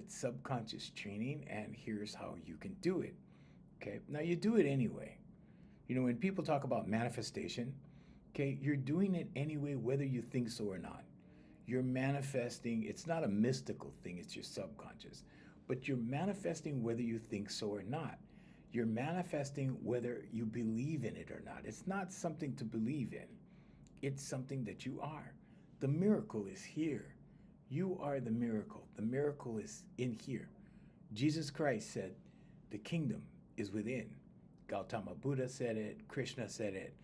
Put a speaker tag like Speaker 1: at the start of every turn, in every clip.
Speaker 1: It's subconscious training, and here's how you can do it. Okay, now you do it anyway. You know, when people talk about manifestation, okay, you're doing it anyway, whether you think so or not. You're manifesting, it's not a mystical thing, it's your subconscious. But you're manifesting whether you think so or not. You're manifesting whether you believe in it or not. It's not something to believe in, it's something that you are. The miracle is here. You are the miracle. The miracle is in here. Jesus Christ said, the kingdom is within. Gautama Buddha said it, Krishna said it.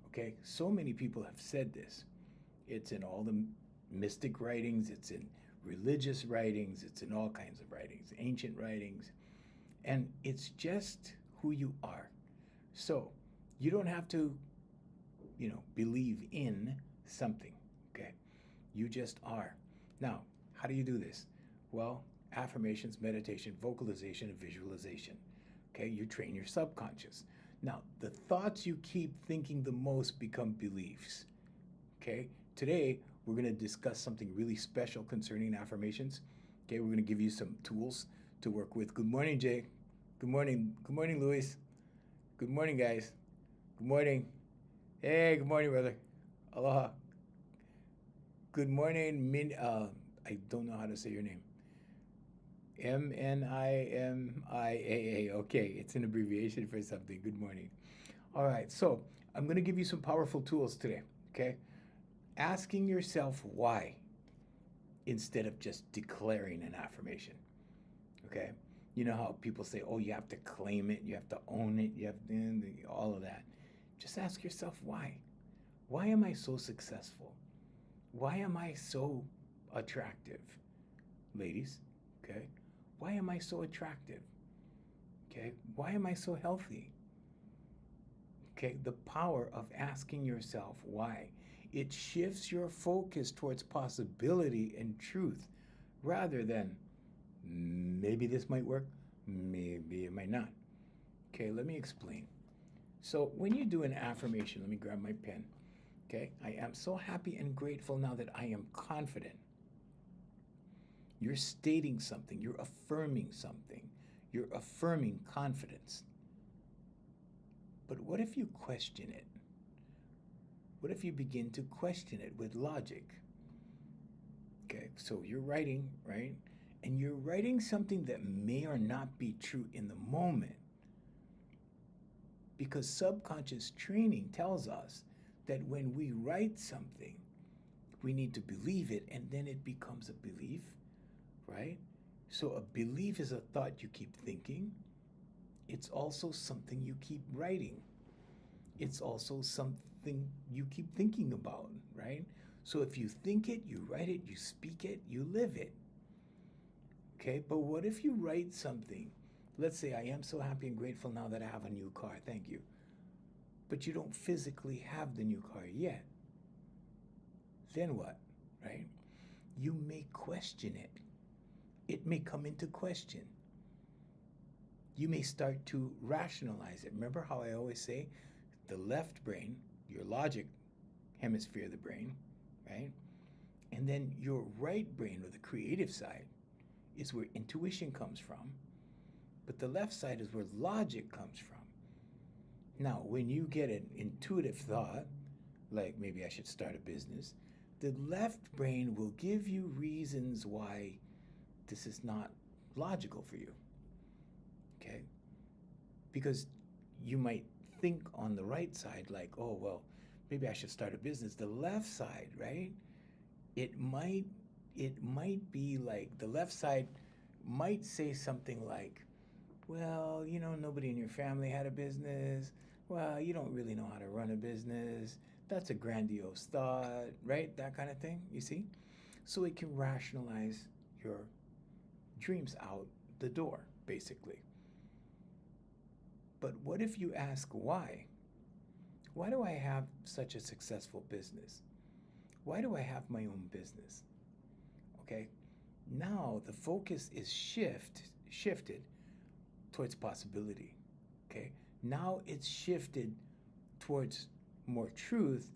Speaker 1: Okay, so many people have said this. It's in all the mystic writings, it's in religious writings, it's in all kinds of writings, ancient writings, and it's just who you are. So you don't have to, believe in something, okay? You just are. Now, how do you do this? Well, affirmations, meditation, vocalization, and visualization. Okay, you train your subconscious. Now, the thoughts you keep thinking the most become beliefs. Okay, today we're going to discuss something really special concerning affirmations. Okay, we're going to give you some tools to work with. Good morning, Jay. Good morning. Good morning, Luis. Good morning, guys. Good morning. Hey, good morning, brother. Aloha. Good morning, I don't know how to say your name. Mnimaa. Okay, it's an abbreviation for something. Good morning. All right, so I'm going to give you some powerful tools today, okay? Asking yourself why instead of just declaring an affirmation, okay? You know how people say, oh, you have to claim it, you have to own it, you have to, all of that. Just ask yourself why. Why am I so successful? Why am I so attractive? Ladies, okay? Why am I so attractive? Okay? Why am I so healthy? Okay? The power of asking yourself why. It shifts your focus towards possibility and truth rather than maybe this might work, maybe it might not. Okay, let me explain. So when you do an affirmation, let me grab my pen. Okay, I am so happy and grateful now that I am confident. You're stating something, you're affirming something, you're affirming confidence. But what if you question it? What if you begin to question it with logic? Okay, so you're writing, right? And you're writing something that may or not be true in the moment. Because subconscious training tells us that when we write something, we need to believe it, and then it becomes a belief, right? So a belief is a thought you keep thinking. It's also something you keep writing. It's also something you keep thinking about, right? So if you think it, you write it, you speak it, you live it. Okay, but what if you write something? Let's say, I am so happy and grateful now that I have a new car, thank you. But you don't physically have the new car yet. Then what, right? You may question it. It may come into question. You may start to rationalize it. Remember how I always say the left brain, your logic hemisphere of the brain, right? And then your right brain, or the creative side, is where intuition comes from. But the left side is where logic comes from. Now, when you get an intuitive thought, like maybe I should start a business, the left brain will give you reasons why this is not logical for you, okay? Because you might think on the right side like, oh, well, maybe I should start a business. The left side, right? It might be like, the left side might say something like, well, nobody in your family had a business. Well, you don't really know how to run a business. That's a grandiose thought, right? That kind of thing, you see? So it can rationalize your dreams out the door, basically. But what if you ask why? Why do I have such a successful business? Why do I have my own business? Okay, now the focus is shifted towards possibility. Okay, now it's shifted towards more truth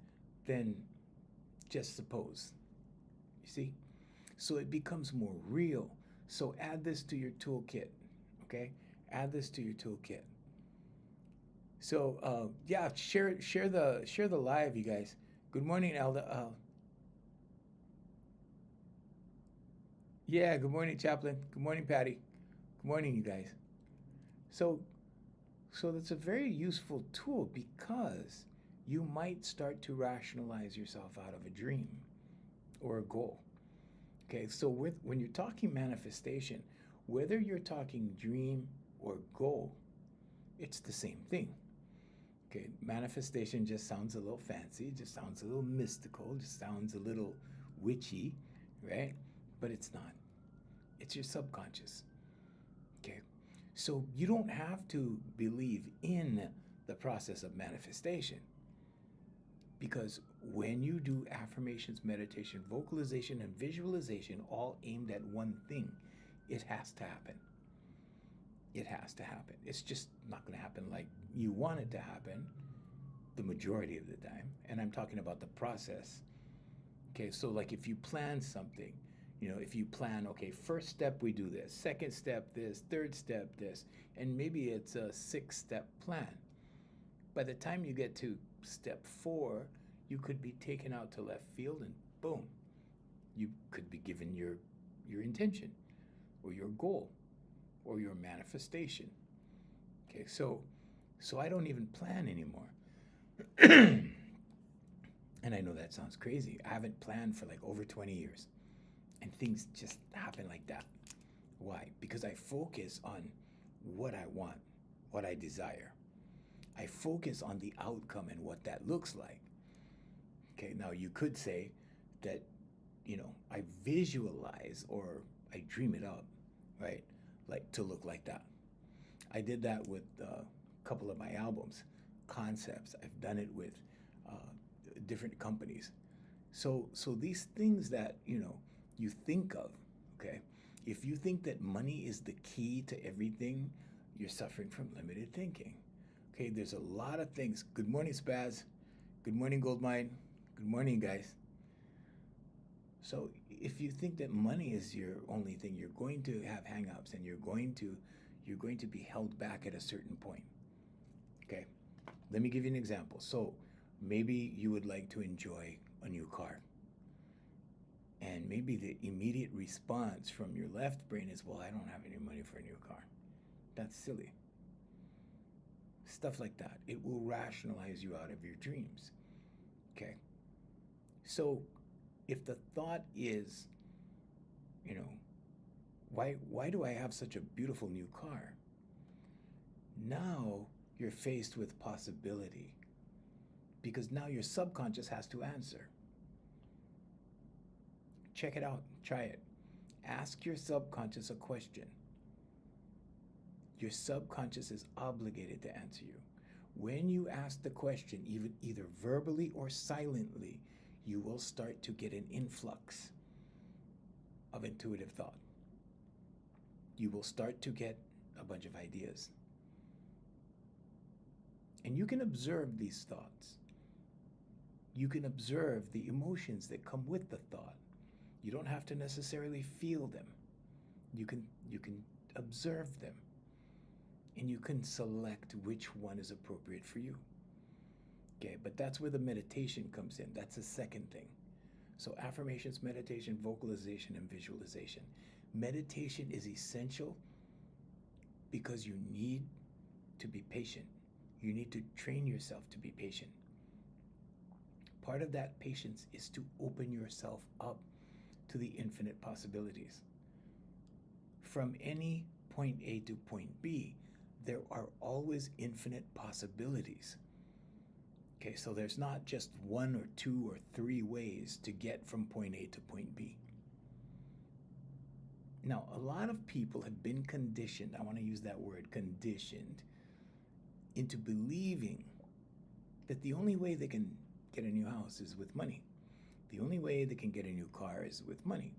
Speaker 1: than just suppose. You see? So it becomes more real. So add this to your toolkit, okay? Add this to your toolkit. So yeah, share the live, you guys. Good morning, Elda. Yeah, good morning, Chaplain. Good morning, Patty. Good morning, you guys. So that's a very useful tool because you might start to rationalize yourself out of a dream or a goal. Okay, so when you're talking manifestation, whether you're talking dream or goal, it's the same thing. Okay, manifestation just sounds a little fancy, just sounds a little mystical, just sounds a little witchy, right? But it's not. It's your subconscious. Okay, so you don't have to believe in the process of manifestation because when you do affirmations, meditation, vocalization, and visualization, all aimed at one thing, it has to happen. It has to happen. It's just not going to happen like you want it to happen the majority of the time. And I'm talking about the process. Okay, so like if you plan something, if you plan, okay, first step we do this, second step this, third step this, and maybe it's a 6-step plan. By the time you get to step 4, you could be taken out to left field and boom, you could be given your intention or your goal or your manifestation. Okay, so I don't even plan anymore. And I know that sounds crazy. I haven't planned for like over 20 years. And things just happen like that. Why? Because I focus on what I want, what I desire. I focus on the outcome and what that looks like. Okay, now you could say that, I visualize or I dream it up, right? Like to look like that. I did that with a couple of my albums, concepts. I've done it with different companies. So these things that, you think of, okay? If you think that money is the key to everything, you're suffering from limited thinking. Okay, there's a lot of things. Good morning, Spaz. Good morning, Goldmine. Good morning, guys. So if you think that money is your only thing, you're going to have hang-ups and you're going to be held back at a certain point. Okay, let me give you an example. So maybe you would like to enjoy a new car. And maybe the immediate response from your left brain is, well, I don't have any money for a new car. That's silly. Stuff like that. It will rationalize you out of your dreams. Okay. So if the thought is, why do I have such a beautiful new car? Now you're faced with possibility because now your subconscious has to answer. Check it out. Try it. Ask your subconscious a question. Your subconscious is obligated to answer you. When you ask the question, either verbally or silently, you will start to get an influx of intuitive thought. You will start to get a bunch of ideas. And you can observe these thoughts. You can observe the emotions that come with the thought. You don't have to necessarily feel them. You can observe them. And you can select which one is appropriate for you. Okay, but that's where the meditation comes in. That's the second thing. So affirmations, meditation, vocalization, and visualization. Meditation is essential because you need to be patient. You need to train yourself to be patient. Part of that patience is to open yourself up to the infinite possibilities. From any point A to point B, there are always infinite possibilities. Okay, so there's not just 1 or 2 or 3 ways to get from point A to point B. Now, a lot of people have been conditioned, I want to use that word, conditioned, into believing that the only way they can get a new house is with money. The only way they can get a new car is with money.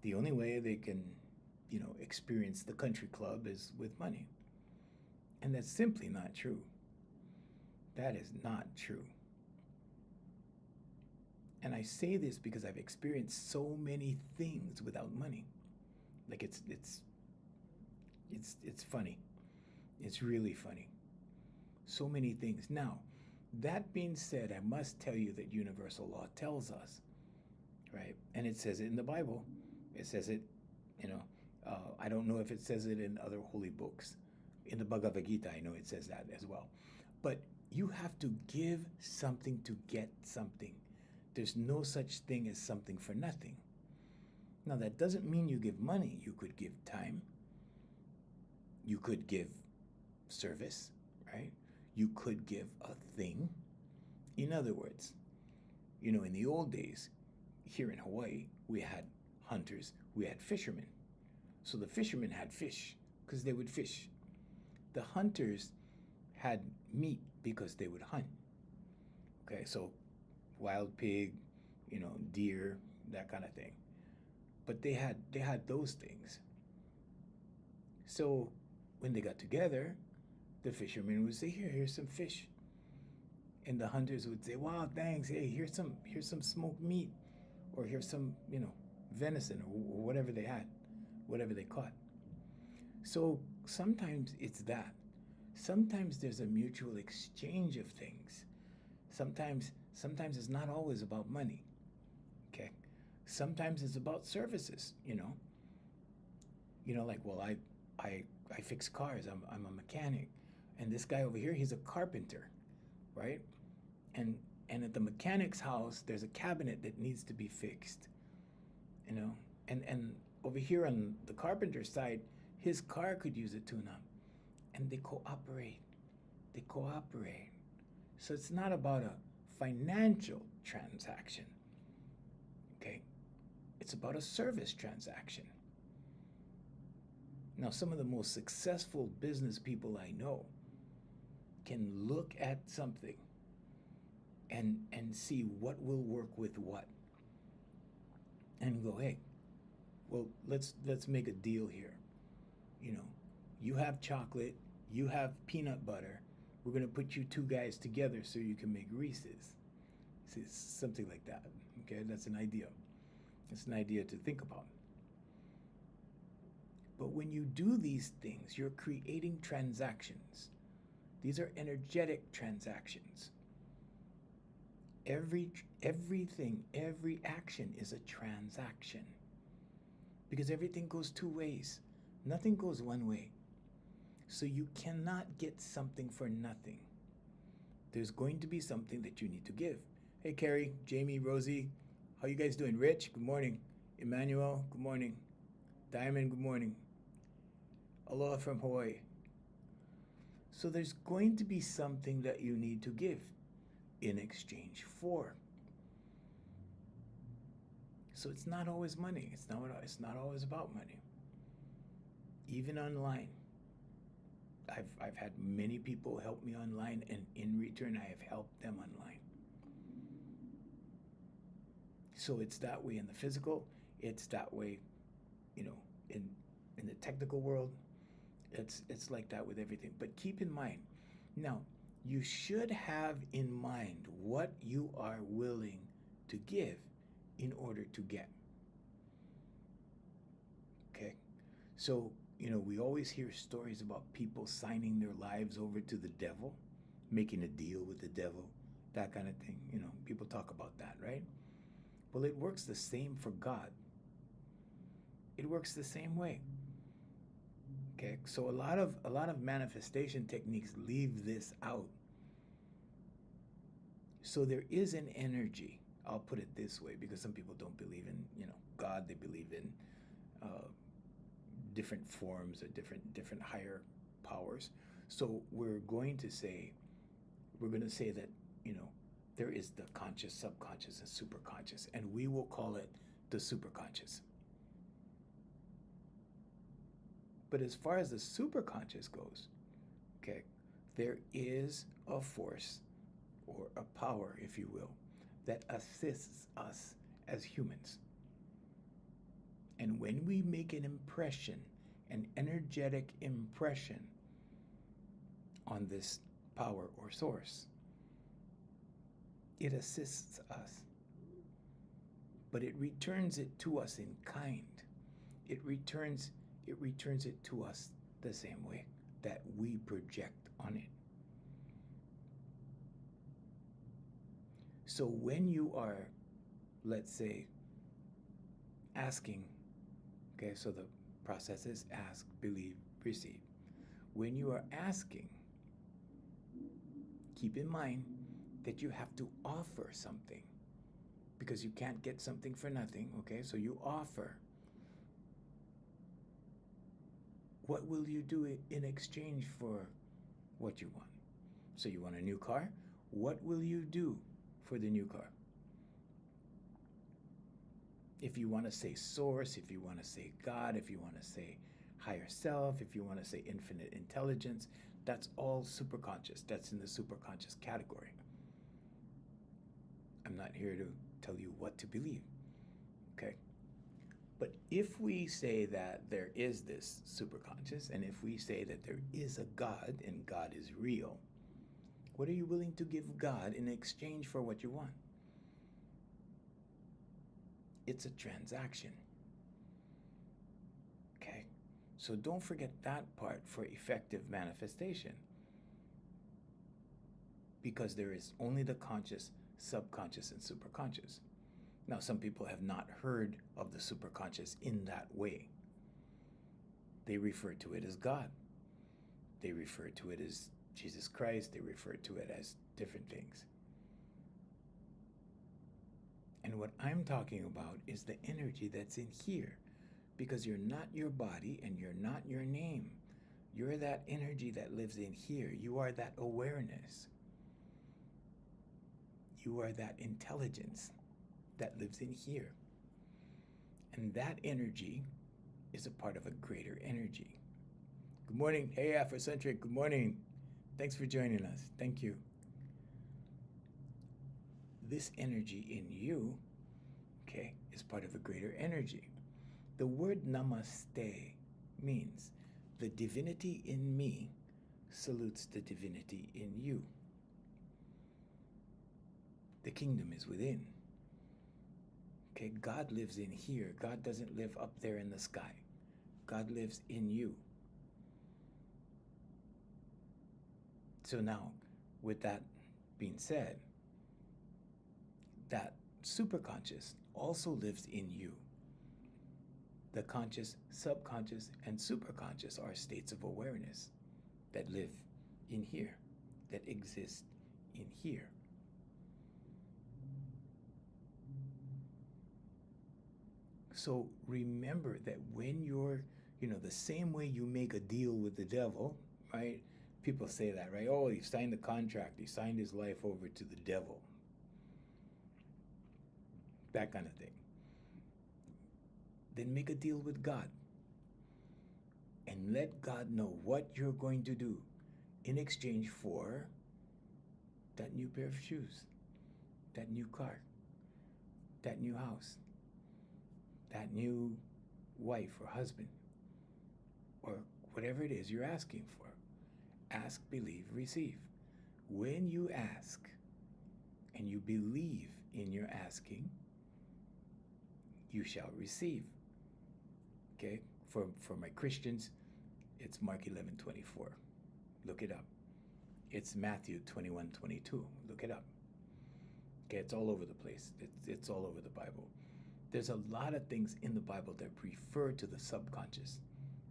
Speaker 1: The only way they can, experience the country club is with money. And that's simply not true. That is not true. And I say this because I've experienced so many things without money. Like it's funny. It's really funny. So many things. Now, that being said, I must tell you that universal law tells us, right? And it says it in the Bible. It says it, you know, I don't know if it says it in other holy books. In the Bhagavad Gita, I know it says that as well. But you have to give something to get something. There's no such thing as something for nothing. Now, that doesn't mean you give money. You could give time. You could give service, right? You could give a thing. In other words, in the old days, here in Hawaii, we had hunters, we had fishermen. So the fishermen had fish because they would fish. The hunters had meat because they would hunt. Okay, so wild pig, deer, that kind of thing. But they had those things. So when they got together, the fishermen would say, here's some fish. And the hunters would say, wow, thanks. Hey, here's some smoked meat. Or here's some, venison or whatever they had, whatever they caught. So sometimes it's that. Sometimes there's a mutual exchange of things. Sometimes it's not always about money. Okay? Sometimes it's about services, like, well, I fix cars. I'm a mechanic. And this guy over here, he's a carpenter, right? And at the mechanic's house, there's a cabinet that needs to be fixed, And over here on the carpenter's side, his car could use a tune-up. And they cooperate. So it's not about a financial transaction, okay? It's about a service transaction. Now, some of the most successful business people I know can look at something and see what will work with what, and go, hey, well, let's make a deal here. You have chocolate, you have peanut butter. We're going to put you two guys together so you can make Reese's. See, something like that. Okay, that's an idea. It's an idea to think about. But when you do these things, you're creating transactions. These are energetic transactions. Everything, every action is a transaction. Because everything goes two ways. Nothing goes one way. So you cannot get something for nothing. There's going to be something that you need to give. Hey, Carrie, Jamie, Rosie, how you guys doing? Rich, good morning. Emmanuel, good morning. Diamond, good morning. Aloha from Hawaii. So there's going to be something that you need to give in exchange for. So it's not always money. It's not always about money. Even online. I've had many people help me online, and in return I have helped them online. So it's that way in the physical, it's that way, in the technical world. It's like that with everything. But keep in mind, now, you should have in mind what you are willing to give in order to get. Okay? So, we always hear stories about people signing their lives over to the devil, making a deal with the devil, that kind of thing. People talk about that, right? Well, it works the same for God. It works the same way. Okay? So a lot of manifestation techniques leave this out. So there is an energy, I'll put it this way, because some people don't believe in, God. They believe in different forms or different higher powers. So we're going to say that, there is the conscious, subconscious, and superconscious, and we will call it the superconscious. But as far as the superconscious goes, okay, there is a force or a power, if you will, that assists us as humans. And when we make an impression, an energetic impression on this power or source, it assists us. But it returns it to us in kind. it returns it to us the same way that we project on it. So when you are, let's say, asking, okay, so the process is ask, believe, receive. When you are asking, keep in mind that you have to offer something, because you can't get something for nothing, okay? So you offer. What will you do in exchange for what you want? So you want a new car? What will you do for the new car? If you want to say source, if you want to say God, if you want to say higher self, if you want to say infinite intelligence, that's all superconscious. That's in the superconscious category. I'm not here to tell you what to believe, okay? But if we say that there is this superconscious, and if we say that there is a God and God is real, what are you willing to give God in exchange for what you want? It's a transaction. Okay? So don't forget that part for effective manifestation. Because there is only the conscious, subconscious, and superconscious. Now, some people have not heard of the superconscious in that way. They refer to it as God. They refer to it as Jesus Christ. They refer to it as different things. And what I'm talking about is the energy that's in here, because you're not your body and you're not your name. You're that energy that lives in here. You are that awareness. You are that intelligence that lives in here. And that energy is a part of a greater energy. Good morning. Hey, Afrocentric. Good morning. Thanks for joining us. Thank you. This energy in you, okay, is part of a greater energy. The word namaste means the divinity in me salutes the divinity in you. The kingdom is within. Okay, God lives in here. God doesn't live up there in the sky. God lives in you. So now, with that being said, that superconscious also lives in you. The conscious, subconscious, and superconscious are states of awareness that live in here, that exist in here. So remember that when you're, the same way you make a deal with the devil, right? People say that, right? Oh, he signed the contract. He signed his life over to the devil. That kind of thing. Then make a deal with God. And let God know what you're going to do in exchange for that new pair of shoes, that new car, that new house, that new wife or husband, or whatever it is you're asking for. Ask, believe, receive. When you ask and you believe in your asking, you shall receive. Okay? For my Christians, it's Mark 11:24. Look it up. It's Matthew 21:22. Look it up. Okay, it's all over the place. It's all over the Bible. There's a lot of things in the Bible that refer to the subconscious,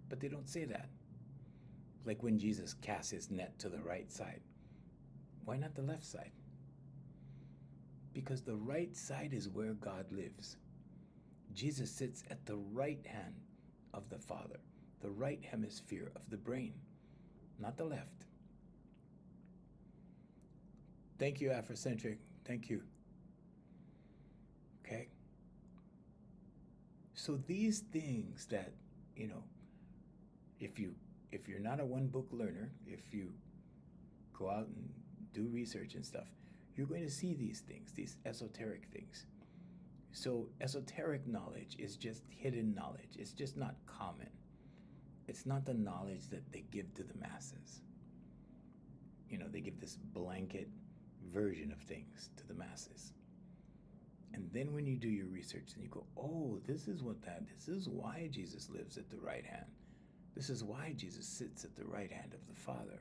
Speaker 1: but they don't say that. Like when Jesus cast his net to the right side. Why not the left side? Because the right side is where God lives. Jesus sits at the right hand of the Father, the right hemisphere of the brain, not the left. Thank you, Afrocentric. Thank you. Okay? So these things that, if you're not a one-book learner, if you go out and do research and stuff, you're going to see these things, these esoteric things. So esoteric knowledge is just hidden knowledge. It's just not common. It's not the knowledge that they give to the masses. They give this blanket version of things to the masses. And then when you do your research and you go, oh, this is why Jesus lives at the right hand. This is why Jesus sits at the right hand of the Father.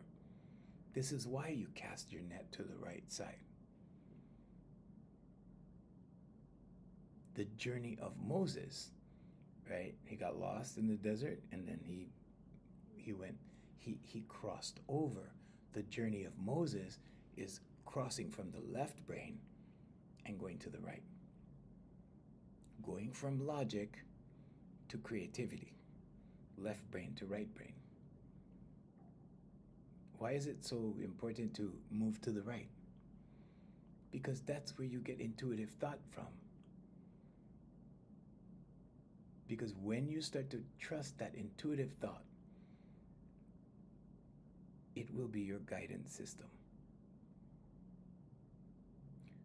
Speaker 1: This is why you cast your net to the right side. The journey of Moses, right? He got lost in the desert and then he crossed over. The journey of Moses is crossing from the left brain and going to the right. Going from logic to creativity. Left brain to right brain. Why is it so important to move to the right? Because that's where you get intuitive thought from. Because when you start to trust that intuitive thought, it will be your guidance system.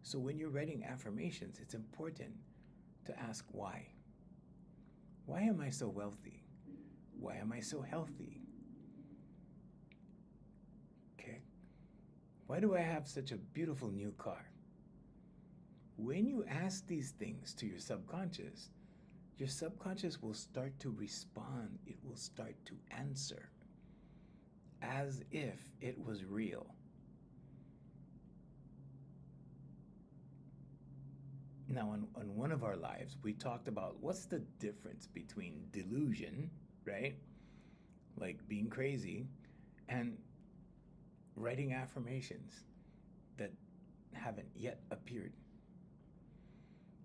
Speaker 1: So when you're writing affirmations, it's important to ask why. Why am I so wealthy? Why am I so healthy? Okay. Why do I have such a beautiful new car? When you ask these things to your subconscious will start to respond. It will start to answer as if it was real. Now, on one of our lives, we talked about what's the difference between delusion, right? Like being crazy, and writing affirmations that haven't yet appeared.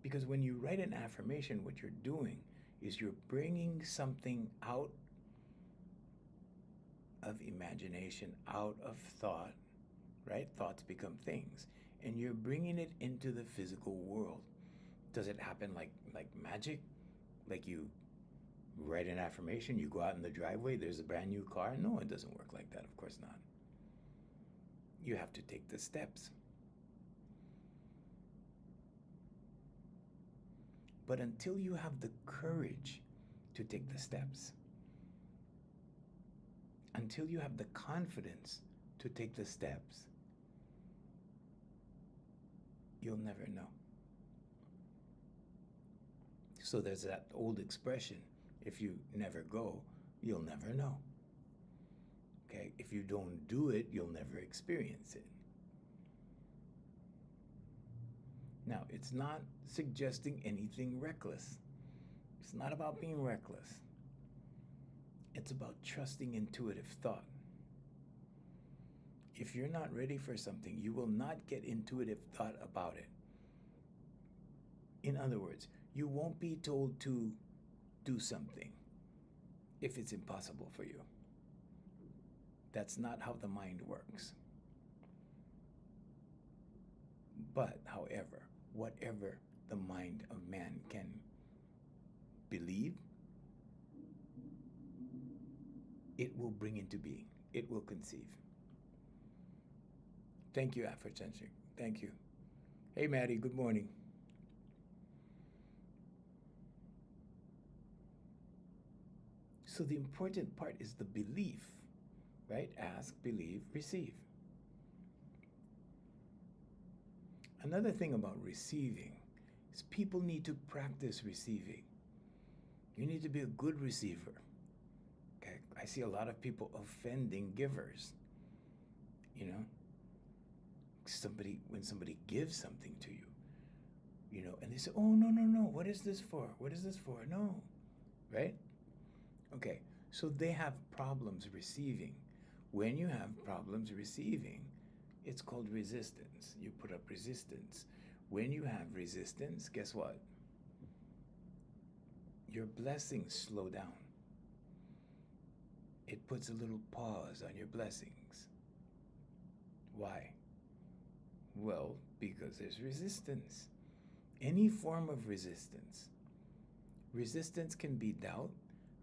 Speaker 1: Because when you write an affirmation, what you're doing is you're bringing something out of imagination, out of thought, right? Thoughts become things. And you're bringing it into the physical world. Does it happen like magic? Like you write an affirmation, you go out in the driveway, there's a brand new car? No, it doesn't work like that. Of course not. You have to take the steps. But until you have the courage to take the steps, until you have the confidence to take the steps, you'll never know. So there's that old expression, if you never go, you'll never know. Okay? If you don't do it, you'll never experience it. Now, it's not suggesting anything reckless. It's not about being reckless. It's about trusting intuitive thought. If you're not ready for something, you will not get intuitive thought about it. In other words, you won't be told to do something if it's impossible for you. That's not how the mind works. But, however, whatever the mind of man can believe, it will bring into being. It will conceive. Thank you, Afrocentric. Thank you. Hey, Maddie, good morning. So the important part is the belief, right? Ask, believe, receive. Another thing about receiving is people need to practice receiving. You need to be a good receiver. Okay? I see a lot of people offending givers. You know? When somebody gives something to you, you know, and they say, oh, no, what is this for? What is this for? No, right? Okay, so they have problems receiving. When you have problems receiving, it's called resistance. You put up resistance. When you have resistance, guess what? Your blessings slow down. It puts a little pause on your blessings. Why? Well, because there's resistance. Any form of resistance. Resistance can be doubt.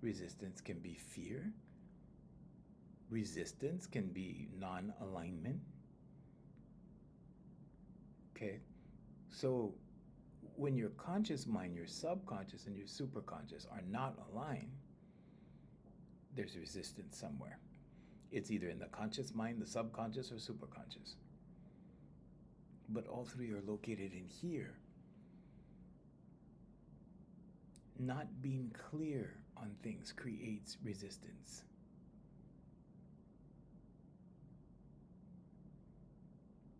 Speaker 1: Resistance can be fear. Resistance can be non-alignment. Okay? So when your conscious mind, your subconscious, and your superconscious are not aligned, there's resistance somewhere. It's either in the conscious mind, the subconscious, or superconscious. But all three are located in here. not being clear on things creates resistance.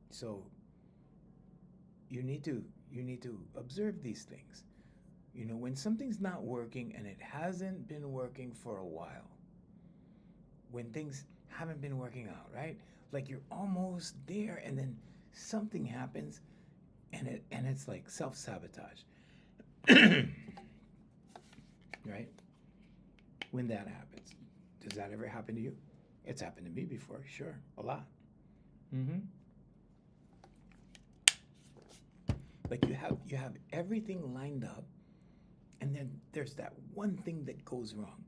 Speaker 1: So you need to observe these things. You know, when something's not working and it hasn't been working for a while, when things haven't been working out, right? Like you're almost there and then something happens and it's like self-sabotage. Right? When that happens. Does that ever happen to you? It's happened to me before, sure, a lot. Mm-hmm. Like you have everything lined up, and then there's that one thing that goes wrong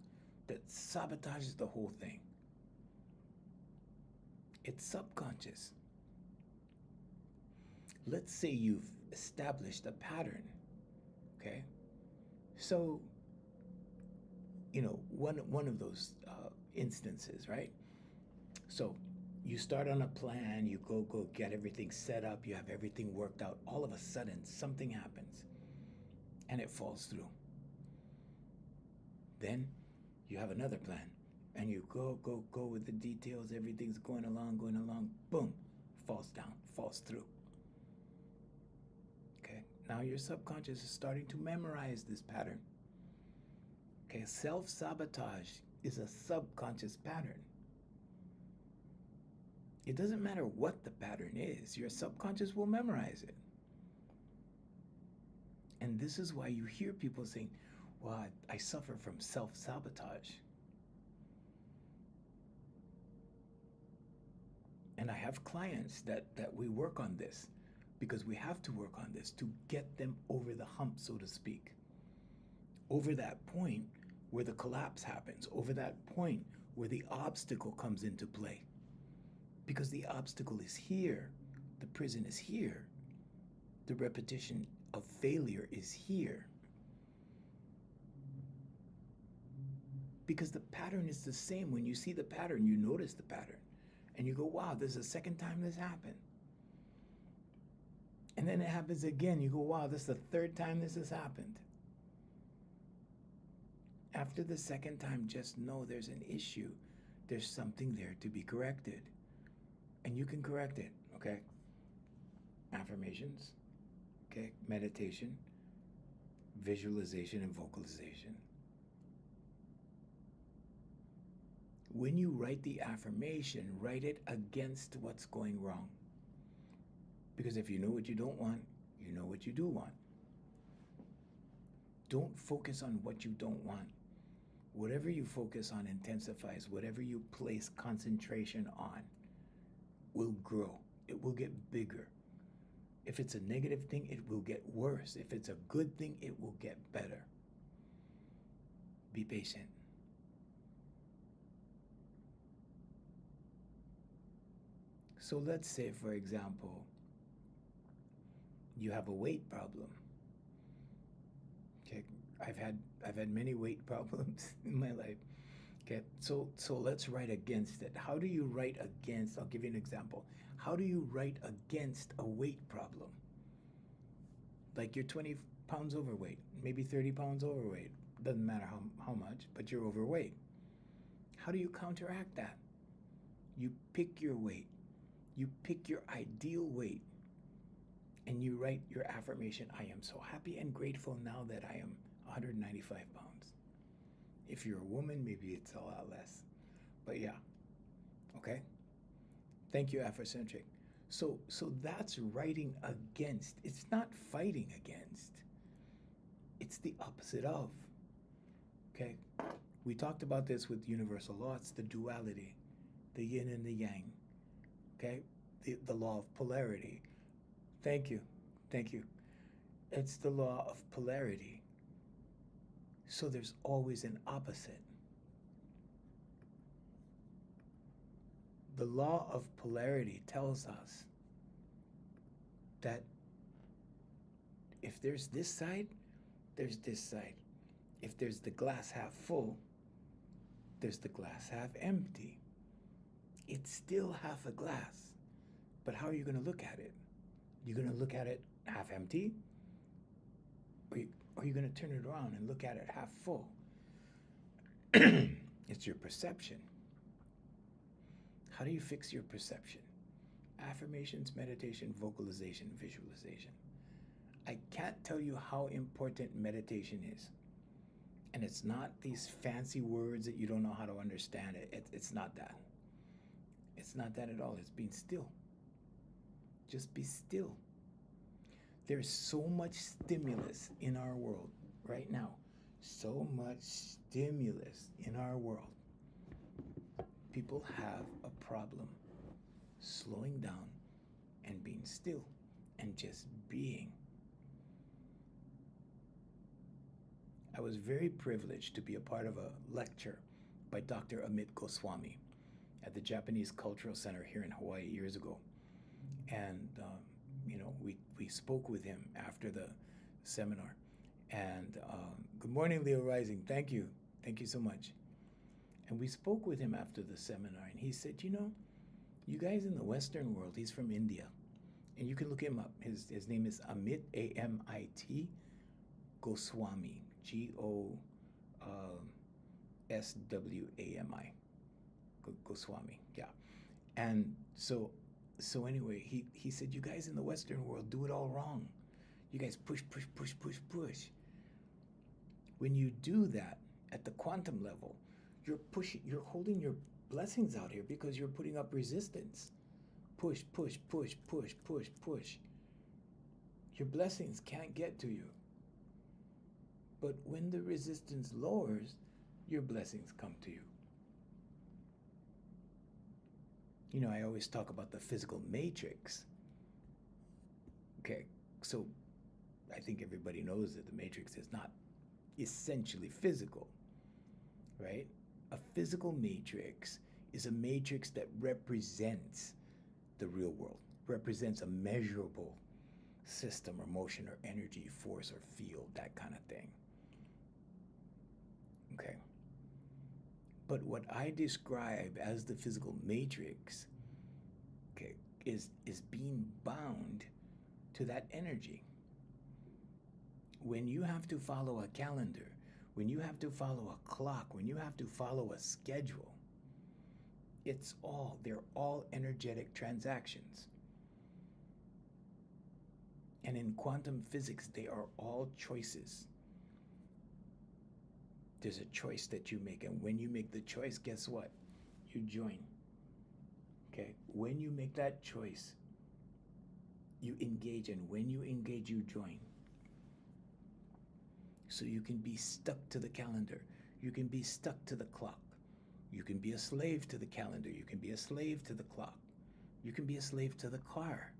Speaker 1: that sabotages the whole thing. It's subconscious. Let's say you've established a pattern, okay? So, you know, one of those instances, right? So you start on a plan, you go get everything set up, you have everything worked out. All of a sudden, something happens and it falls through. Then you have another plan and you go with the details, everything's going along, boom, falls down, falls through. Okay, now your subconscious is starting to memorize this pattern. Okay, self-sabotage is a subconscious pattern. It doesn't matter what the pattern is, your subconscious will memorize it. And this is why you hear people saying, well, I suffer from self-sabotage. And I have clients that we work on this because we have to work on this to get them over the hump, so to speak. Over that point where the collapse happens, over that point where the obstacle comes into play. Because the obstacle is here, the prison is here, the repetition of failure is here. Because the pattern is the same. When you see the pattern, you notice the pattern. And you go, wow, this is the second time this happened. And then it happens again. You go, wow, this is the third time this has happened. After the second time, just know there's an issue. There's something there to be corrected. And you can correct it, okay? Affirmations, okay? Meditation, visualization, and vocalization. When you write the affirmation, write it against what's going wrong. Because if you know what you don't want, you know what you do want. Don't focus on what you don't want. Whatever you focus on intensifies. Whatever you place concentration on will grow. It will get bigger. If it's a negative thing, it will get worse. If it's a good thing, it will get better. Be patient. So let's say, for example, you have a weight problem. Okay, I've had many weight problems in my life. Okay, so let's write against it. How do you write against? I'll give you an example. How do you write against a weight problem? Like you're 20 pounds overweight, maybe 30 pounds overweight. Doesn't matter how much, but you're overweight. How do you counteract that? You pick your weight. You pick your ideal weight. And you write your affirmation, I am so happy and grateful now that I am 195 pounds. If you're a woman, maybe it's a lot less. But yeah, okay? Thank you, Afrocentric. So that's writing against. It's not fighting against. It's the opposite of. Okay? We talked about this with universal law. It's the duality, the yin and the yang. Okay? The law of polarity. Thank you. It's the law of polarity. So there's always an opposite. The law of polarity tells us that if there's this side, there's this side. If there's the glass half full, there's the glass half empty. It's still half a glass. But how are you going to look at it? You're going to look at it half empty? Or are you going to turn it around and look at it half full? It's your perception. How do you fix your perception? Affirmations, meditation, vocalization, visualization. I can't tell you how important meditation is. And it's not these fancy words that you don't know how to understand. It's not that. It's not that at all. It's being still. Just be still. There's so much stimulus in our world right now. So much stimulus in our world. People have a problem slowing down and being still and just being. I was very privileged to be a part of a lecture by Dr. Amit Goswami at the Japanese Cultural Center here in Hawaii years ago. And, we spoke with him after the seminar. And good morning, Leo Rising. Thank you. Thank you so much. And we spoke with him after the seminar, and he said, you guys in the Western world, he's from India, and you can look him up. His name is Amit, A-M-I-T, Goswami, G-O-S-W-A-M-I, Goswami, yeah. And so anyway, he said, you guys in the Western world do it all wrong. You guys push, push, push, push, push. When you do that at the quantum level, you're holding your blessings out here because you're putting up resistance. Push, push, push, push, push, push. Your blessings can't get to you. But when the resistance lowers, your blessings come to you. I always talk about the physical matrix. Okay, so I think everybody knows that the matrix is not essentially physical, right? A physical matrix is a matrix that represents the real world, represents a measurable system or motion or energy, force or field, that kind of thing. Okay. But what I describe as the physical matrix, okay, is being bound to that energy. When you have to follow a calendar, when you have to follow a clock, when you have to follow a schedule, they're all energetic transactions. And in quantum physics, they are all choices. There's a choice that you make, and when you make the choice, guess what? You join. Okay? When you make that choice, you engage, and when you engage, you join. So you can be stuck to the calendar. You can be stuck to the clock. You can be a slave to the calendar. You can be a slave to the clock. You can be a slave to the car.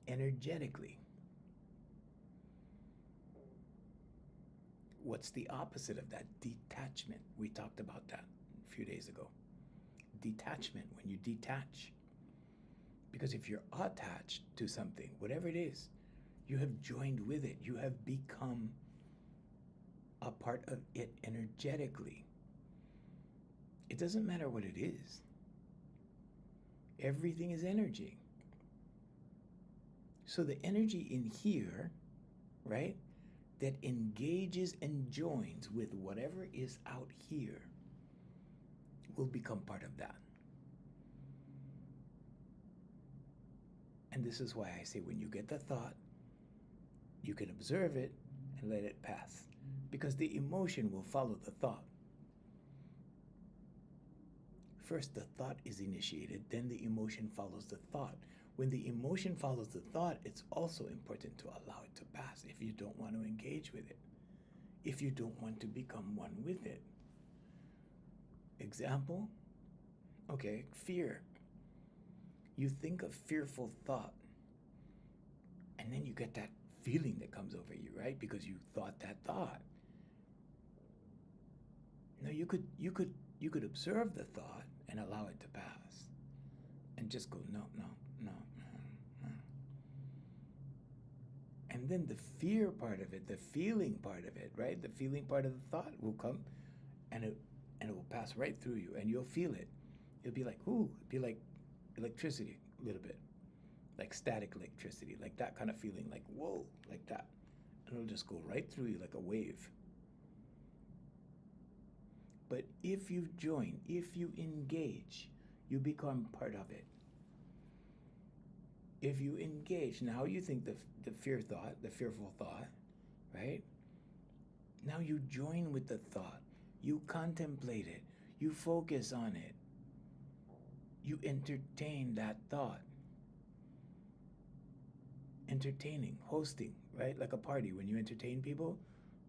Speaker 1: Energetically. What's the opposite of that? Detachment. We talked about that a few days ago. Detachment, when you detach. Because if you're attached to something, whatever it is, you have joined with it. You have become a part of it energetically. It doesn't matter what it is. Everything is energy. So the energy in here, right, that engages and joins with whatever is out here will become part of that. And this is why I say when you get the thought, you can observe it and let it pass. Because the emotion will follow the thought. First, the thought is initiated, then the emotion follows the thought. When the emotion follows the thought, it's also important to allow it to pass if you don't want to engage with it, if you don't want to become one with it. Example? Okay, fear. You think a fearful thought, and then you get that feeling that comes over you, right? Because you thought that thought. No, you could observe the thought and allow it to pass, and just go no. And then the fear part of it, the feeling part of it, right? The feeling part of the thought will come, and it will pass right through you, and you'll feel it. It'll be like, ooh, it'll be like electricity a little bit, like static electricity, like that kind of feeling, like whoa, like that. It'll just go right through you like a wave. But if you join, if you engage, you become part of it. If you engage, now you think the fear thought, the fearful thought, right? Now you join with the thought. You contemplate it. You focus on it. You entertain that thought. Entertaining, hosting, right? Like a party. When you entertain people,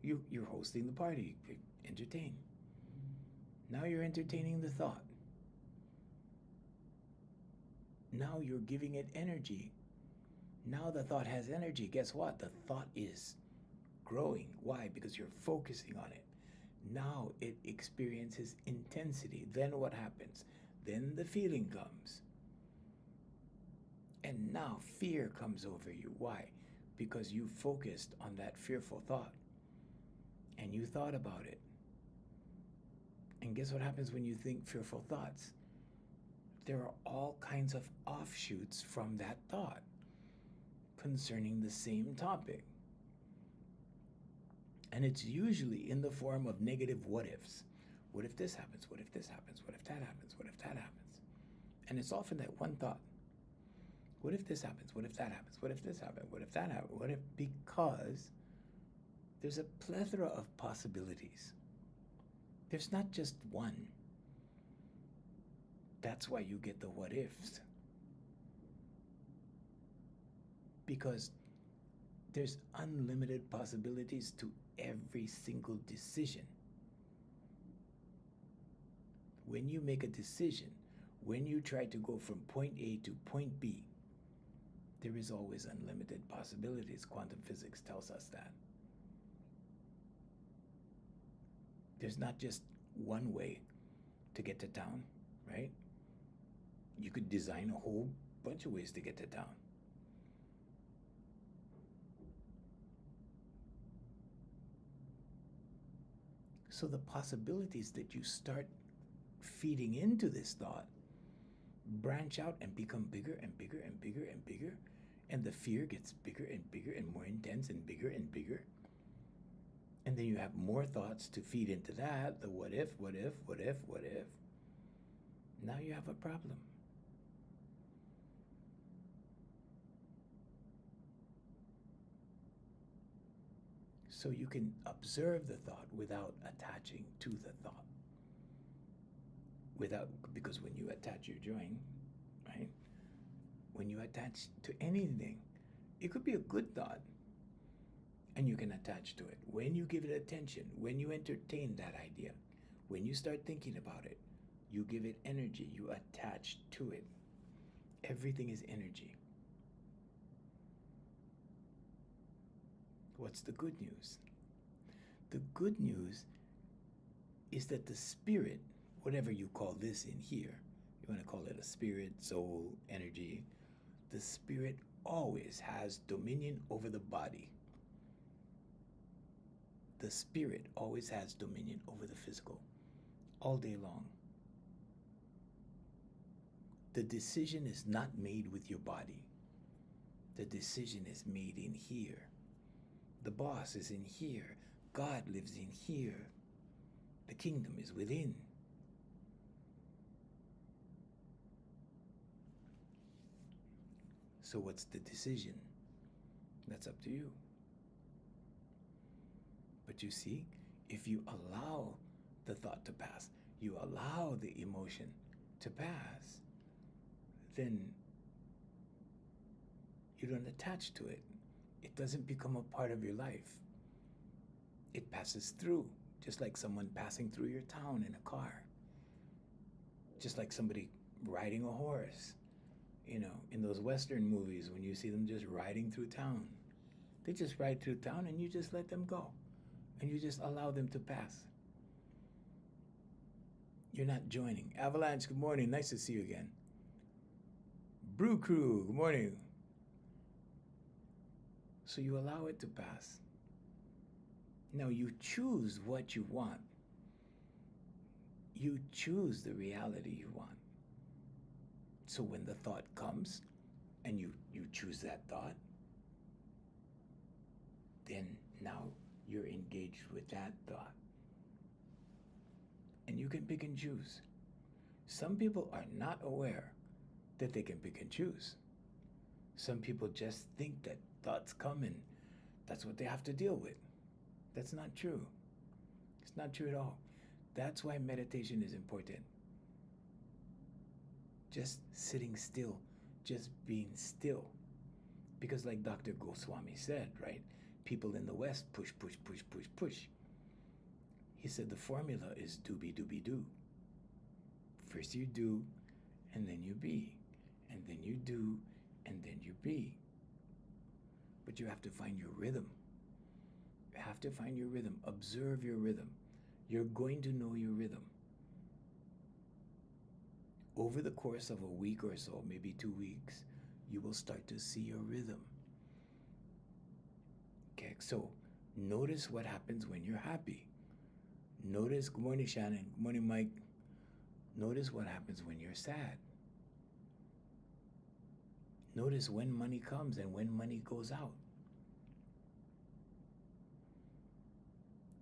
Speaker 1: you're hosting the party. Entertain. Now you're entertaining the thought. Now you're giving it energy. Now the thought has energy. Guess what? The thought is growing. Why? Because you're focusing on it. Now it experiences intensity. Then what happens? Then the feeling comes. And now fear comes over you. Why? Because you focused on that fearful thought. And you thought about it. And guess what happens when you think fearful thoughts? There are all kinds of offshoots from that thought concerning the same topic. And it's usually in the form of negative what ifs. What if this happens? What if this happens? What if that happens? What if that happens? And it's often that one thought. What if this happens? What if that happens? What if this happens? What if that happens? What if? Because there's a plethora of possibilities. There's not just one. That's why you get the what ifs. Because there's unlimited possibilities to every single decision. When you make a decision, when you try to go from point A to point B, there is always unlimited possibilities. Quantum physics tells us that. There's not just one way to get to town, right? You could design a whole bunch of ways to get to town. So the possibilities that you start feeding into this thought branch out and become bigger and bigger and bigger and bigger, and the fear gets bigger and bigger and more intense and bigger and bigger. And then you have more thoughts to feed into that, the what if, what if, what if, what if. Now you have a problem. So you can observe the thought without attaching to the thought. Because when you attach, you're joining, right? When you attach to anything, it could be a good thought, and you can attach to it. When you give it attention, when you entertain that idea, when you start thinking about it, you give it energy, you attach to it. Everything is energy. What's the good news? The good news is that the spirit, whatever you call this in here, you want to call it a spirit, soul, energy, the spirit always has dominion over the body. The spirit always has dominion over the physical, all day long. The decision is not made with your body. The decision is made in here. The boss is in here. God lives in here. The kingdom is within. So what's the decision? That's up to you. But you see, if you allow the thought to pass, you allow the emotion to pass, then you don't attach to it. It doesn't become a part of your life. It passes through, just like someone passing through your town in a car. Just like somebody riding a horse. You know, in those Western movies, when you see them just riding through town. They just ride through town and you just let them go. And you just allow them to pass. You're not joining. Avalanche, good morning. Nice to see you again. Brew Crew, good morning. So you allow it to pass. Now you choose what you want. You choose the reality you want. So when the thought comes and you choose that thought, then Now you're engaged with that thought. And you can pick and choose. Some people are not aware that they can pick and choose. Some people just think that thoughts come and that's what they have to deal with. That's not true. It's not true at all. That's why meditation is important. Just sitting still, just being still. Because like Dr. Goswami said, right? People in the West push, push, push, push, push. He said the formula is doobie doobie do. First you do, and then you be. And then you do, and then you be. But you have to find your rhythm. You have to find your rhythm. Observe your rhythm. You're going to know your rhythm. Over the course of a week or so, maybe 2 weeks, you will start to see your rhythm. Okay, so notice what happens when you're happy. Notice, good morning, Shannon. Good morning, Mike. Notice what happens when you're sad. Notice when money comes and when money goes out.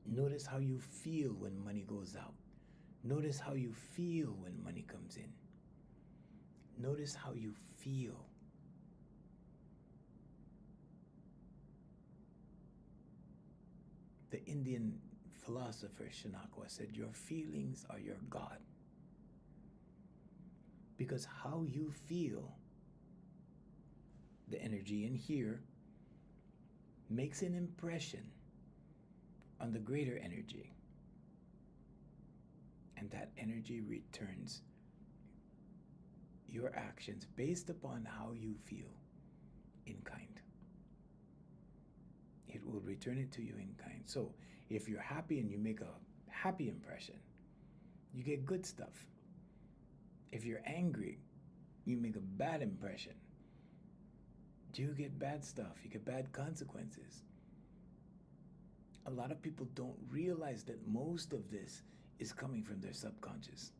Speaker 1: Notice how you feel when money goes out. Notice how you feel when money comes in. Notice how you feel. The Indian philosopher Shanakwa said, your feelings are your God. Because how you feel, the energy in here, makes an impression on the greater energy. And that energy returns your actions based upon how you feel in kind. It will return it to you in kind. So if you're happy and you make a happy impression, you get good stuff. If you're angry, you make a bad impression, you get bad stuff. You get bad consequences. A lot of people don't realize that most of this is coming from their subconscious.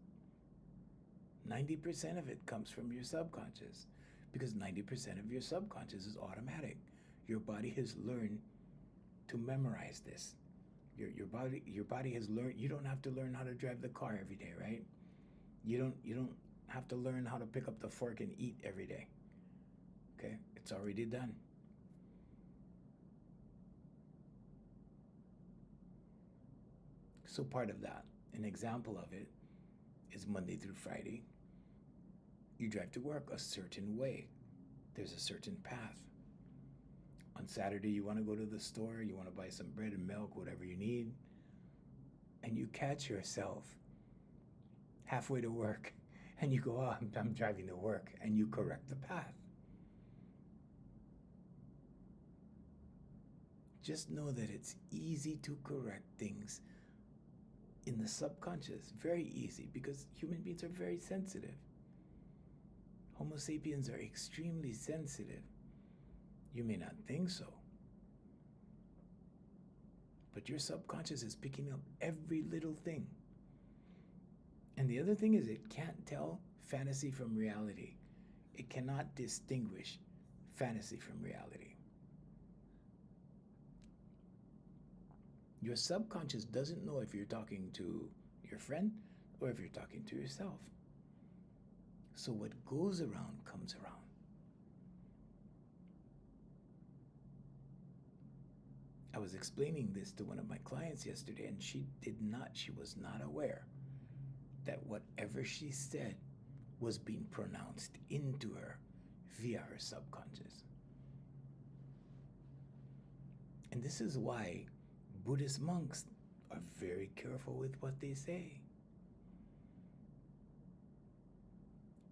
Speaker 1: 90% of it comes from your subconscious, because 90% of your subconscious is automatic. Your body has learned to memorize this. Your body has learned. You don't have to learn how to drive the car every day, right? You don't have to learn how to pick up the fork and eat every day. Okay? It's already done. So part of that, an example of it, is Monday through Friday. You drive to work a certain way. There's a certain path. On Saturday, you want to go to the store, you want to buy some bread and milk, whatever you need, and you catch yourself halfway to work, and you go, oh, I'm driving to work, and you correct the path. Just know that it's easy to correct things in the subconscious, very easy, because human beings are very sensitive. Homo sapiens are extremely sensitive. You may not think so, but your subconscious is picking up every little thing. And the other thing is, it can't tell fantasy from reality. It cannot distinguish fantasy from reality. Your subconscious doesn't know if you're talking to your friend or if you're talking to yourself. So what goes around comes around. I was explaining this to one of my clients yesterday, and she was not aware that whatever she said was being pronounced into her via her subconscious. And this is why Buddhist monks are very careful with what they say.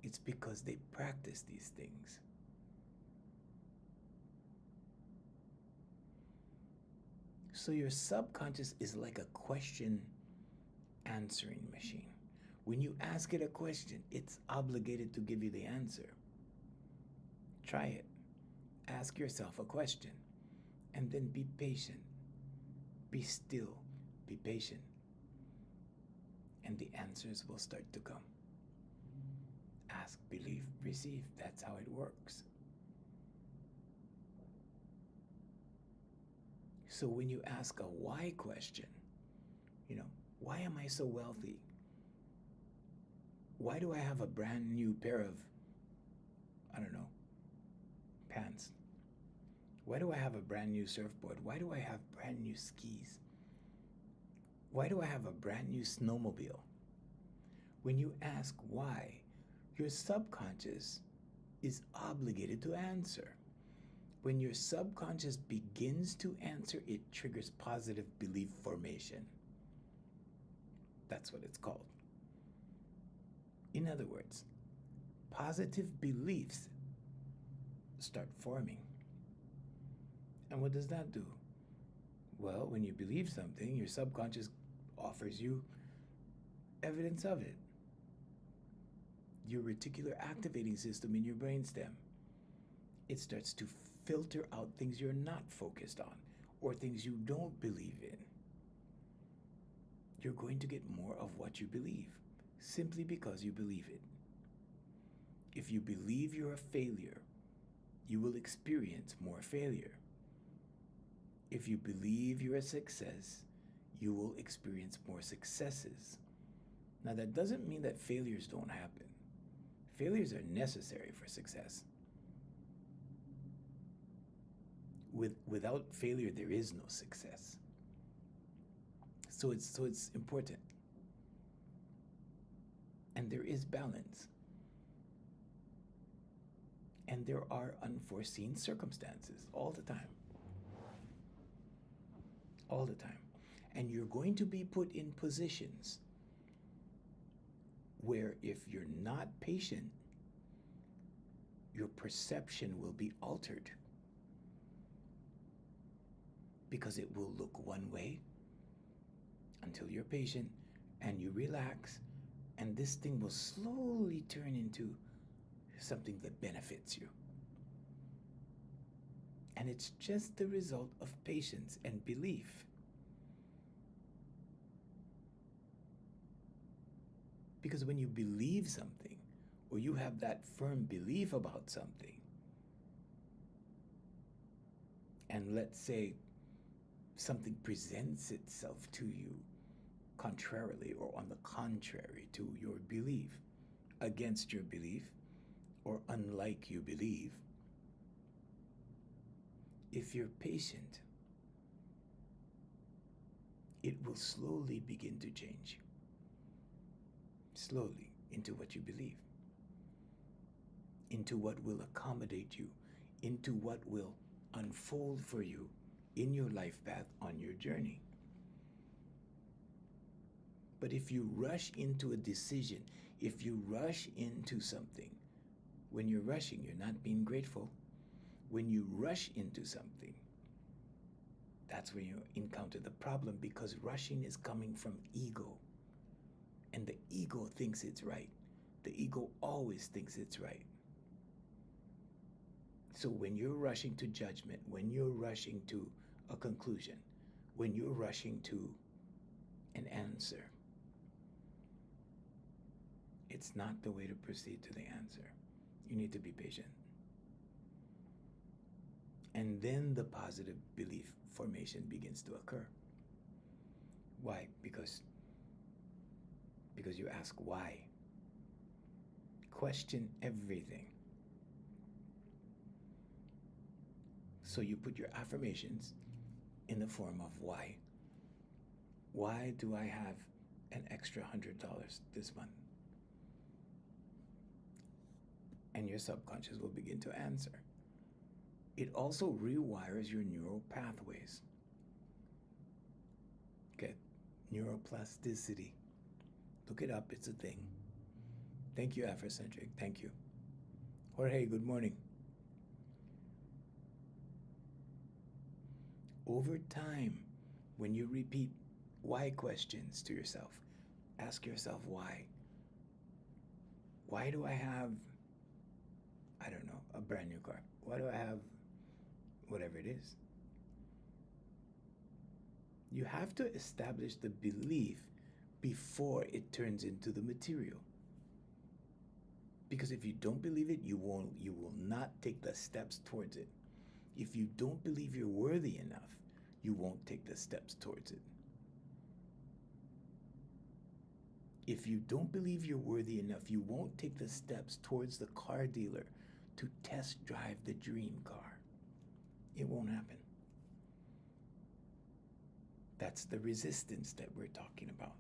Speaker 1: It's because they practice these things. So your subconscious is like a question answering machine. When you ask it a question, it's obligated to give you the answer. Try it. Ask yourself a question, and then be patient. Be still. Be patient. And the answers will start to come. Ask, believe, receive. That's how it works. So when you ask a why question, why am I so wealthy? Why do I have a brand new pair of, I don't know, pants? Why do I have a brand new surfboard? Why do I have brand new skis? Why do I have a brand new snowmobile? When you ask why, your subconscious is obligated to answer. When your subconscious begins to answer, it triggers positive belief formation. That's what it's called. In other words, positive beliefs start forming. And what does that do? Well, when you believe something, your subconscious offers you evidence of it. Your reticular activating system in your brainstem, it starts to filter out things you're not focused on or things you don't believe in. You're going to get more of what you believe simply because you believe it. If you believe you're a failure, you will experience more failure. If you believe you're a success, you will experience more successes. Now, that doesn't mean that failures don't happen. Failures are necessary for success. Without failure, there is no success. So it's important. And there is balance. And there are unforeseen circumstances all the time. All the time. And you're going to be put in positions where if you're not patient, your perception will be altered. Because it will look one way until you're patient and you relax, and this thing will slowly turn into something that benefits you. And it's just the result of patience and belief. Because when you believe something, or you have that firm belief about something, and let's say something presents itself to you contrarily or on the contrary to your belief, against your belief, or unlike you believe, if you're patient, it will slowly begin to change. Slowly into what you believe, into what will accommodate you, into what will unfold for you in your life path on your journey. But if you rush into a decision, if you rush into something, when you're rushing, you're not being grateful. When you rush into something, that's when you encounter the problem, because rushing is coming from ego. And the ego thinks it's right. The ego always thinks it's right. So when you're rushing to judgment, when you're rushing to a conclusion, when you're rushing to an answer, it's not the way to proceed to the answer. You need to be patient. And then the positive belief formation begins to occur. Why? Because you ask why. Question everything. So you put your affirmations in the form of why. Why do I have an extra $100 this month? And your subconscious will begin to answer. It also rewires your neural pathways. Okay, neuroplasticity. Look it up, it's a thing. Thank you, Afrocentric. Thank you. Jorge, good morning. Over time, when you repeat why questions to yourself, ask yourself why. Why do I have, I don't know, a brand new car? Why do I have whatever it is? You have to establish the belief before it turns into the material. Because if you don't believe it, you will not take the steps towards it. If you don't believe you're worthy enough, you won't take the steps towards it. If you don't believe you're worthy enough, you won't take the steps towards the car dealer to test drive the dream car. It won't happen. That's the resistance that we're talking about.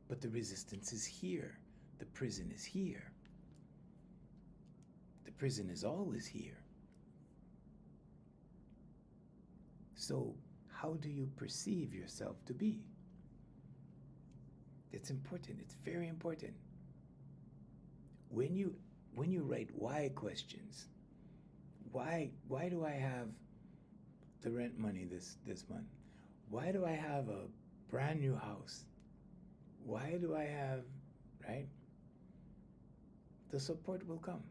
Speaker 1: But the resistance is here. The prison is here. The prison is always here. So, how do you perceive yourself to be? It's important. It's very important. When you write why questions, why do I have the rent money this month? Why do I have a brand new house? Why do I have, right? The support will come.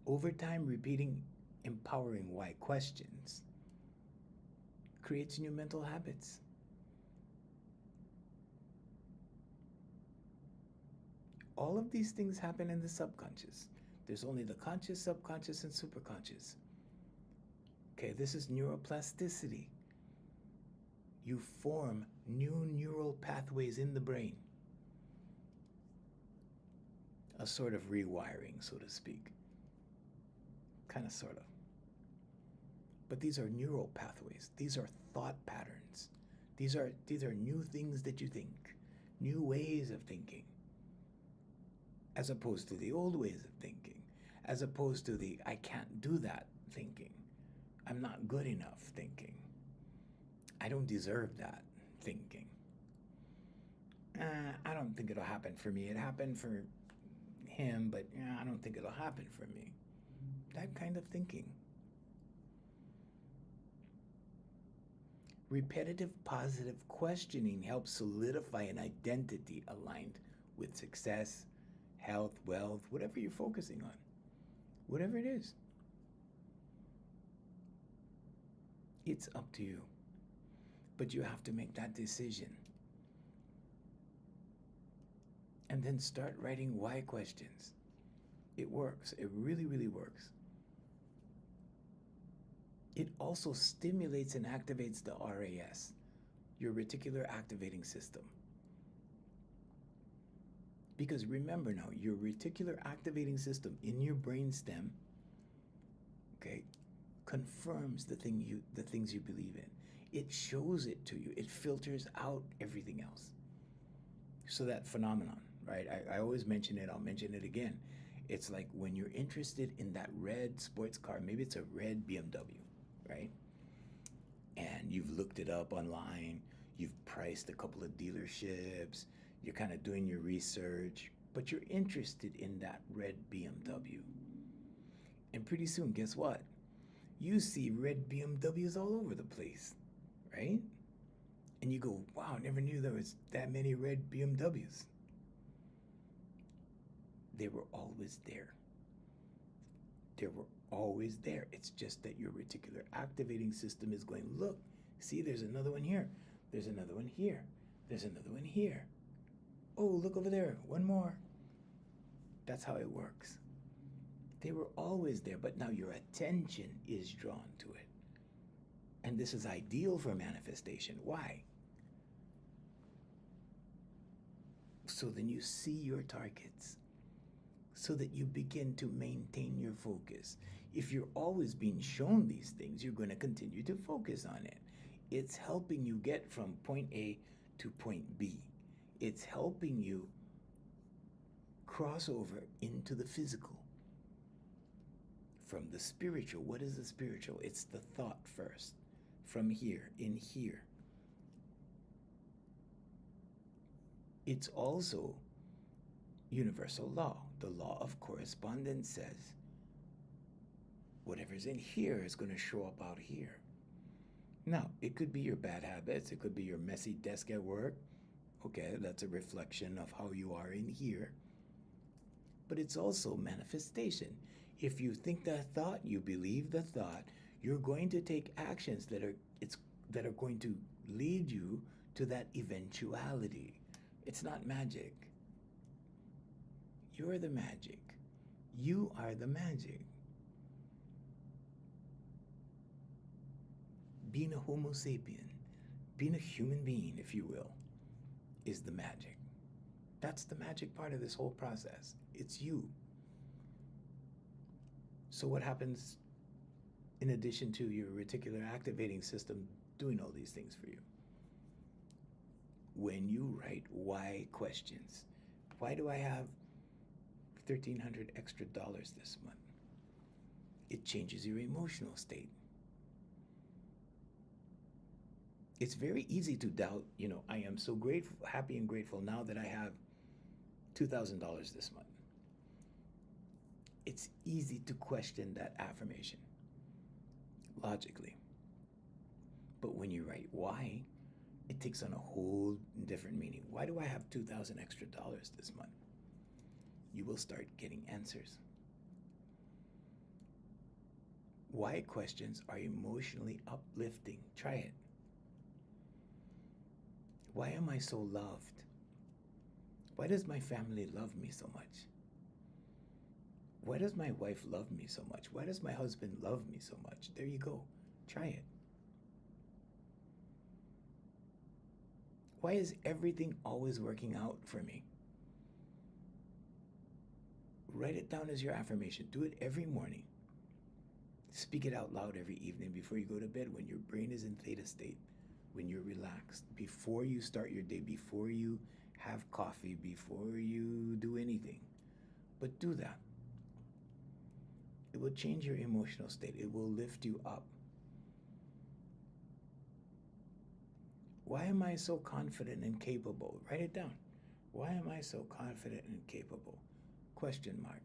Speaker 1: Over time, repeating empowering why questions creates new mental habits. All of these things happen in the subconscious. There's only the conscious, subconscious, and superconscious. Okay, this is neuroplasticity. You form new neural pathways in the brain. A sort of rewiring, so to speak. Kind of, sort of. But these are neural pathways. These are thought patterns. These are new things that you think, new ways of thinking, as opposed to the old ways of thinking, as opposed to the I can't do that thinking, I'm not good enough thinking, I don't deserve that thinking, I don't think it'll happen for me. It happened for him, but I don't think it'll happen for me. That kind of thinking. Repetitive positive questioning helps solidify an identity aligned with success, health, wealth, whatever you're focusing on, whatever it is. It's up to you, but you have to make that decision. And then start writing why questions. It works. It really, really works. It also stimulates and activates the RAS, your reticular activating system. Because remember now, your reticular activating system in your brainstem, okay, confirms the things you believe in. It shows it to you. It filters out everything else. So that phenomenon, right? I always mention it. I'll mention it again. It's like when you're interested in that red sports car, maybe it's a red BMW, right? And you've looked it up online. You've priced a couple of dealerships. You're kind of doing your research, but you're interested in that red BMW. And pretty soon, guess what? You see red BMWs all over the place, right? And you go, wow, never knew there was that many red BMWs. They were always there. They were always there. It's just that your reticular activating system is going, look, see, there's another one here. There's another one here. There's another one here. Oh, look over there, one more. That's how it works. They were always there, but now your attention is drawn to it. And this is ideal for manifestation. Why? So then you see your targets, so that you begin to maintain your focus. If you're always being shown these things, you're going to continue to focus on it. It's helping you get from point A to point B. It's helping you cross over into the physical. From the spiritual, what is the spiritual? It's the thought first. From here, in here. It's also universal law. The law of correspondence says whatever's in here is going to show up out here. Now, it could be your bad habits. It could be your messy desk at work. Okay, that's a reflection of how you are in here. But it's also manifestation. If you think that thought, you believe the thought, you're going to take actions that are going to lead you to that eventuality. It's not magic. You're the magic. You are the magic. being a Homo sapien, being a human being, if you will, is the magic. That's the magic part of this whole process. It's you. So what happens in addition to your reticular activating system doing all these things for you? When you write why questions, why do I have $1,300 extra this month? It changes your emotional state. It's very easy to doubt, I am so grateful, happy and grateful now that I have $2,000 this month. It's easy to question that affirmation logically. But when you write why, it takes on a whole different meaning. Why do I have $2,000 extra this month? You will start getting answers. Why questions are emotionally uplifting. Try it. Why am I so loved? Why does my family love me so much? Why does my wife love me so much? Why does my husband love me so much? There you go. Try it. Why is everything always working out for me? Write it down as your affirmation. Do it every morning. Speak it out loud every evening before you go to bed, when your brain is in theta state, when you're relaxed, before you start your day, before you have coffee, before you do anything. But do that. It will change your emotional state. It will lift you up. Why am I so confident and capable? Write it down. Why am I so confident and capable? Question mark.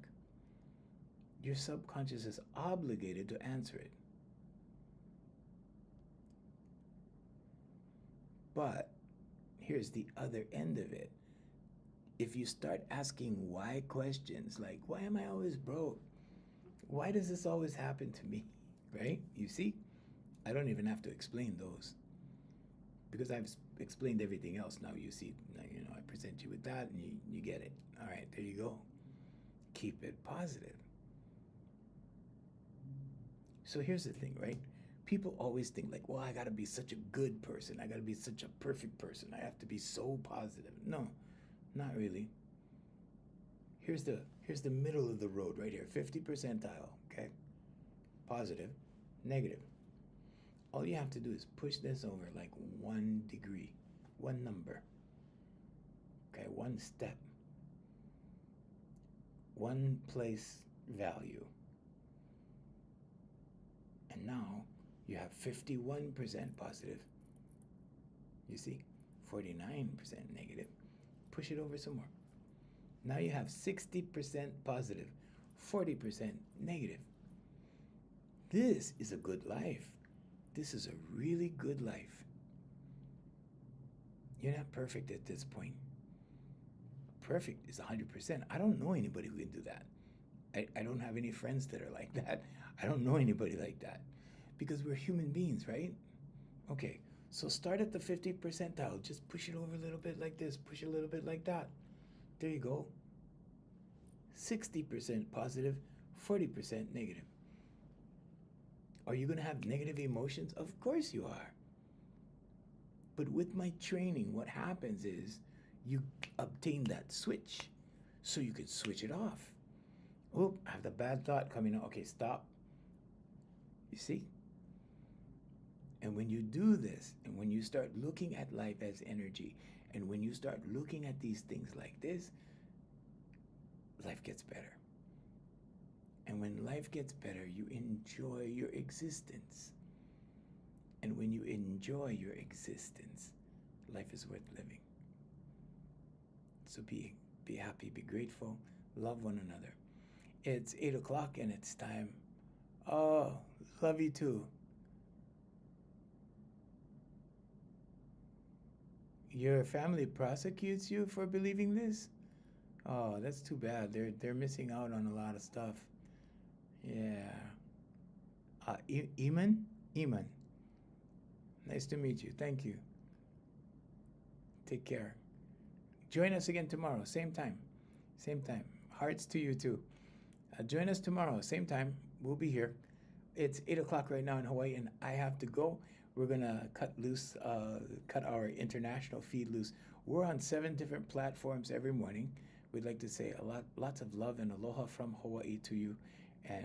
Speaker 1: Your subconscious is obligated to answer it. But here's the other end of it. If you start asking why questions, like, why am I always broke? Why does this always happen to me? Right? You see? I don't even have to explain those, because I've explained everything else. Now you see, I present you with that and you get it. All right, there you go. Keep it positive. So here's the thing, right? People always think like, well, I gotta be such a good person. I gotta be such a perfect person. I have to be so positive. No, not really. Here's the middle of the road right here, 50 percentile, okay? Positive, negative. All you have to do is push this over like 1 degree, one number, okay? One step, one place value. And now you have 51% positive. You see, 49% negative. Push it over some more. Now you have 60% positive, 40% negative. This is a good life. This is a really good life. You're not perfect at this point. Perfect is 100%. I don't know anybody who can do that. I don't have any friends that are like that. I don't know anybody like that, because we're human beings, right? Okay, so start at the 50 percentile. Just push it over a little bit like this. Push it a little bit like that. There you go. 60% positive, 40% negative. Are you going to have negative emotions? Of course you are. But with my training, what happens is you obtain that switch so you can switch it off. Oh, I have the bad thought coming up. Okay, stop. You see? And when you do this, and when you start looking at life as energy, and when you start looking at these things like this, life gets better. And when life gets better, you enjoy your existence. And when you enjoy your existence, life is worth living. So be happy, be grateful, love one another. It's 8 o'clock and it's time. Oh, love you too. Your family prosecutes you for believing this? Oh, that's too bad. They're missing out on a lot of stuff. Yeah. Eamon? Eamon. Nice to meet you. Thank you. Take care. Join us again tomorrow, same time. Same time. Hearts to you too. Join us tomorrow, same time. We'll be here. It's 8 o'clock right now in Hawaii, and I have to go. we're gonna cut our international feed loose. We're on 7 different platforms every morning. We'd like to say lots of love and aloha from Hawaii to you, and